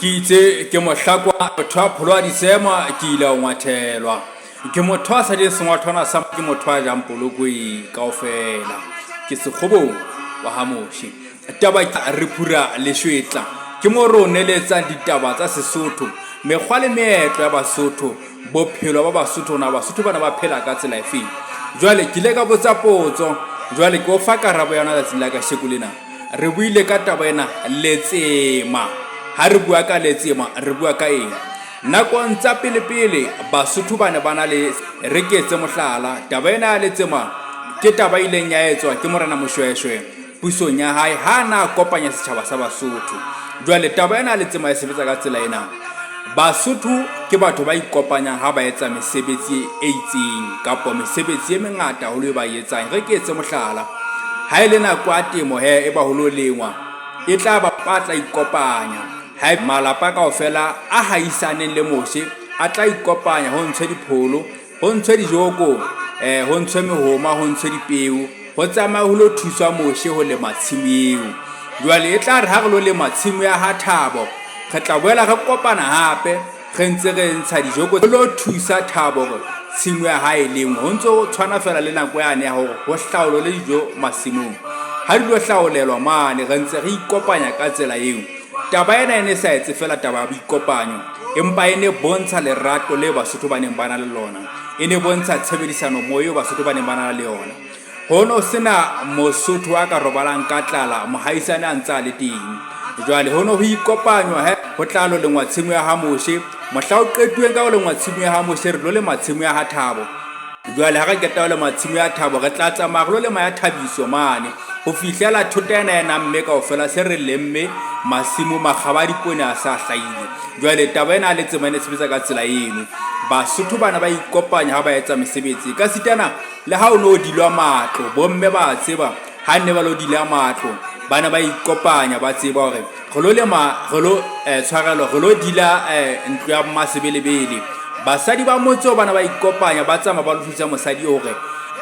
ke itse ke mohlakwa motho a pholo a disema ke ile o ngwathelwa ke motho a sa di sengwathwana sa ke motho a jang polokwe kaofela ke sekgobo wa hamoshi taba re phura leshwetla ke mo re o neletsa ditaba tsa Sesotho mekgwa le meetlo ya Basotho bophelo ba Basotho na Basotho bana ba phela ka tsela efe jwale ke ile ka botsa potso jwale ke o fa karabo yana la tsela ka shekulena re buile ka taba ena letsema ha re bua ka letsema re bua ka eng nakong tsa pele Basotho bana bana le reketse mohlala taba ena ya letsema ke taba ileng ya etswa ke Morena Moshweshwe pusong ya hae ha na kopanya setjhaba sa Basotho jwale taba ena ya letsema e sebetsa ka tsela ena Basotho ke batho ba ikopanyang ha ba etsa mesebetsi e itseng kapo mesebetsi e mengata ho le ba etsang re ke etse mohlala ha ile nako a temo he e ba holo lengwa e tla ba patla ikopanya ha malapa kaofela a haisaneng le mose a tla ikopanya ho ntshe dipholo ho ntshe dijoko ho ntshe mehoma ho ntshe dipeo ho tsamaya ho lo thusa mose ho le matshimeo jwale e tla re ha re lo le matshimo ya ha Thabo re tla boela re kopana hape re ntse re ntsha dijoko lo thusa Thabo tshimo ya hae lengwe ho ntso tshwana fela le nako yane ya hore ho hlaolo le dijo masimong ha di lo hlaolelwa mane re ntse re ikopanya ka tsela eo taba ena ene sa etse fela taba ya boikopanya empa ene bontsha lerato le Basotho ba neng bana le lona ene bontsha tshebedisano moyo Basotho ba neng bana le yona hono sena Mosotho a ka robalang ka tlala mohaisane a ntse a le teng jwale hono ho ikopanywa he ho tlalo lengwa tshimo ya Hamoshe mohla o qetuweng ka ho lengwa tshimo ya Hamoshe re lo le matshimo ya ha Thabo jwale ha re keta le matshimo ya Thabo re tla tsamaya re lo le maya Thabiso mane ho fihlela thota ena mme kaofela se re lemme masimo magabadi pone a sa hlaile jwale taba ena le tsemane sebetsa ka tsela eno Basotho bana ba ikopanya ha ba etsa mesebetsi ka sitana le ha o no dilwa matlo bomme ba tseba ha ne ba lo dila matlo bana ba ikopanya ba tseba hore re lo lema re lo tshwarelo re lo dila ntlo ya Masebelebele basadi ba motso bana ba ikopanya ba tsama ba lo thusa mosadi hore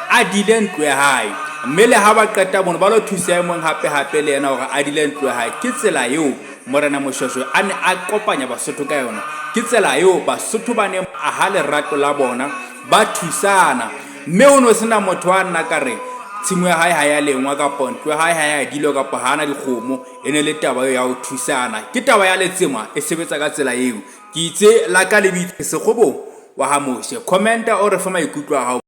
a dile ntlo ya hae mme le ha ba qeta bona ba lo thusa emong hape le yena hore a dile ntlo ya hae ke tsela eo Morena Moshweshwe a ne a kopanya Basotho ka yona ke tsela eo Basotho ba ne a ha lerato la bona ba thusana mme o no sena motho a nna ka re tshimo ya hae ha ya lengwa ka ntlo ya hae ha ya dilo ka hana dikgomo ene le taba ya ho thusana ke taba ya letsema e sebetsa ka tsela eo ke itse la ka le bitse sekgobo wa Hamoshe commenta o re fa maikutlo a hao